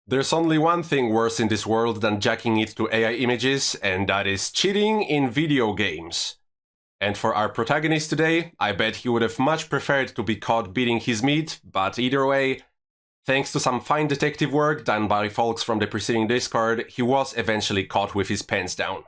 There's only one thing worse in this world than jacking it to AI images, and that is cheating in video games. And for our protagonist today, I bet he would have much preferred to be caught beating his meat, but either way, thanks to some fine detective work done by folks from the preceding Discord, he was eventually caught with his pants down.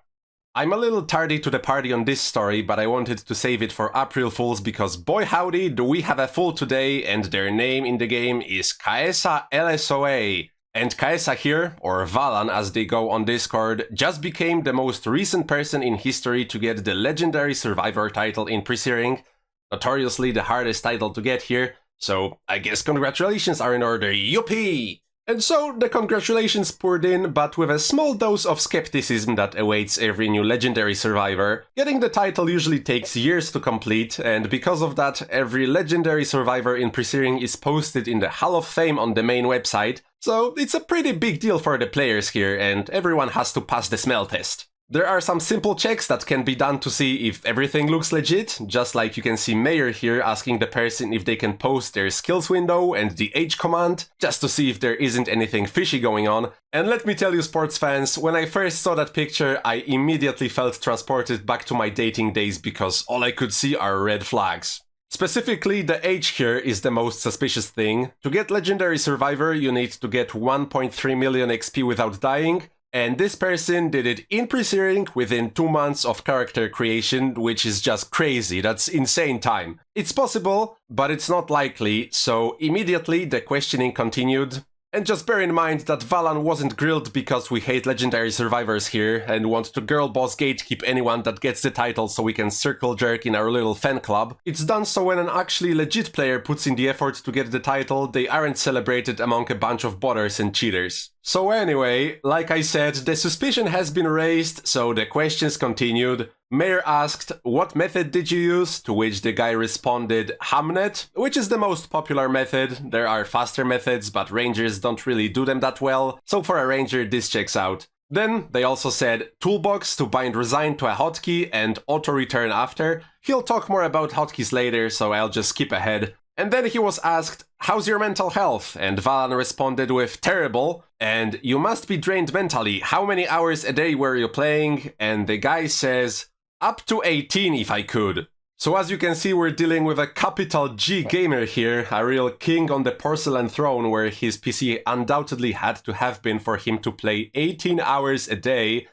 I'm a little tardy to the party on this story, but I wanted to save it for April Fools because boy howdy do we have a fool today, and their name in the game is Kaesa LSOA. And Kaesa here, or Valan as they go on Discord, just became the most recent person in history to get the legendary survivor title in Pre-Searing, notoriously the hardest title to get here, so I guess congratulations are in order, yuppie! And so the congratulations poured in, but with a small dose of skepticism that awaits every new legendary survivor. Getting the title usually takes years to complete, and because of that, every legendary survivor in Pre-Searing is posted in the Hall of Fame on the main website, so it's a pretty big deal for the players here, and everyone has to pass the smell test. There are some simple checks that can be done to see if everything looks legit, just like you can see Mayor here asking the person if they can post their skills window and the H command, just to see if there isn't anything fishy going on. And let me tell you sports fans, when I first saw that picture, I immediately felt transported back to my dating days because all I could see are red flags. Specifically, the H here is the most suspicious thing. To get Legendary Survivor, you need to get 1.3 million XP without dying, and this person did it in Pre-Searing within 2 months of character creation, which is just crazy, that's insane time. It's possible, but it's not likely, so immediately the questioning continued. And just bear in mind that Valan wasn't grilled because we hate legendary survivors here and want to girl boss gatekeep anyone that gets the title so we can circle jerk in our little fan club. It's done so when an actually legit player puts in the effort to get the title, they aren't celebrated among a bunch of botters and cheaters. So anyway, like I said, the suspicion has been raised, so the questions continued. Mayor asked, what method did you use? To which the guy responded, Hamnet, which is the most popular method. There are faster methods, but rangers don't really do them that well, so for a ranger this checks out. Then they also said Toolbox to bind resign to a hotkey and auto-return after. He'll talk more about hotkeys later, so I'll just skip ahead. And then he was asked, how's your mental health? And Valan responded with, terrible. And you must be drained mentally. How many hours a day were you playing? And the guy says, up to 18 if I could. So as you can see, we're dealing with a capital G gamer here, a real king on the porcelain throne where his PC undoubtedly had to have been for him to play 18 hours a day.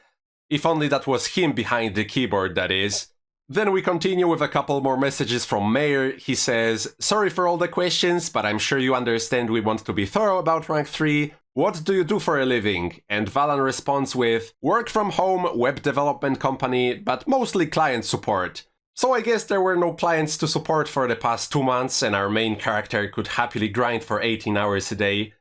If only that was him behind the keyboard, that is. Then we continue with a couple more messages from Mayor. He says, sorry for all the questions, but I'm sure you understand we want to be thorough about rank 3. What do you do for a living? And Valan responds with, work from home, web development company, but mostly client support. So I guess there were no clients to support for the past 2 months and our main character could happily grind for 18 hours a day.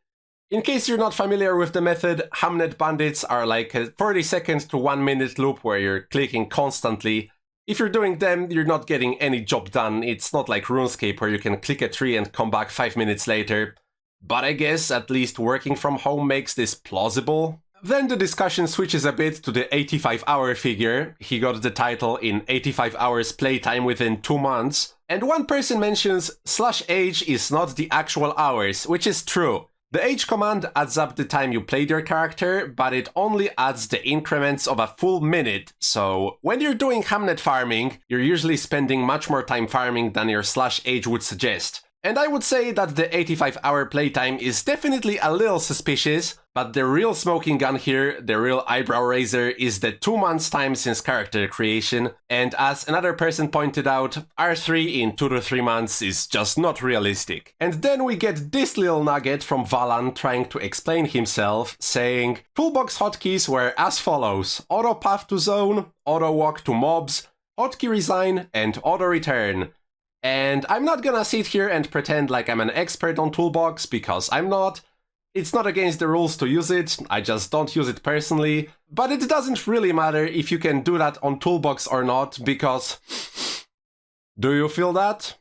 In case you're not familiar with the method, Hamnet bandits are like a 30-second to 1 minute loop where you're clicking constantly. If you're doing them, you're not getting any job done. It's not like RuneScape where you can click a tree and come back 5 minutes later. But I guess at least working from home makes this plausible. Then the discussion switches a bit to the 85-hour figure. He got the title in 85 hours playtime within 2 months. And one person mentions /H is not the actual hours, which is true. The H command adds up the time you played your character, but it only adds the increments of a full minute, so when you're doing Hamnet farming, you're usually spending much more time farming than your /H would suggest. And I would say that the 85-hour playtime is definitely a little suspicious, but the real smoking gun here, the real eyebrow raiser, is the 2 months time since character creation, and as another person pointed out, R3 in 2 to 3 months is just not realistic. And then we get this little nugget from Valan trying to explain himself, saying, Toolbox hotkeys were as follows, auto path to zone, auto walk to mobs, hotkey resign, and auto return. And I'm not gonna sit here and pretend like I'm an expert on Toolbox, because I'm not. It's not against the rules to use it, I just don't use it personally. But it doesn't really matter if you can do that on Toolbox or not, because... Do you feel that?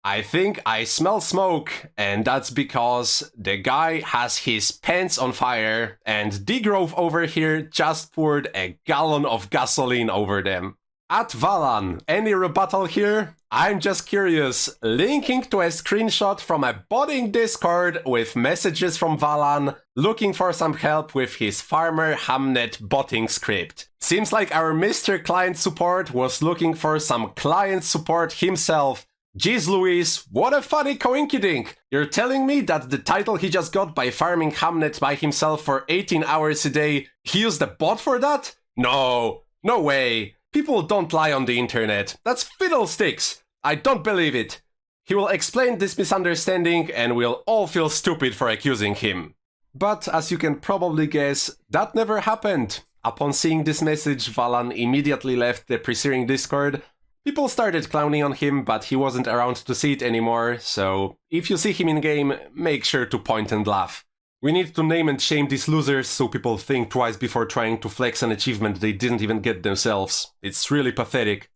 I think I smell smoke, and that's because the guy has his pants on fire, and Degrove over here just poured a gallon of gasoline over them. At Valan, any rebuttal here? I'm just curious. Linking to a screenshot from a botting Discord with messages from Valan looking for some help with his Farmer Hamnet botting script. Seems like our Mr. Client Support was looking for some client support himself. Jeez Louise, what a funny coinkydink! You're telling me that the title he just got by farming Hamnet by himself for 18 hours a day, he used a bot for that? No way. People don't lie on the internet. That's fiddlesticks. I don't believe it. He will explain this misunderstanding and we'll all feel stupid for accusing him. But as you can probably guess, that never happened. Upon seeing this message, Valan immediately left the preceding Discord. People started clowning on him, but he wasn't around to see it anymore, so if you see him in-game, make sure to point and laugh. We need to name and shame these losers so people think twice before trying to flex an achievement they didn't even get themselves. It's really pathetic.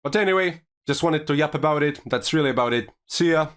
But anyway, just wanted to yap about it, that's really about it. See ya!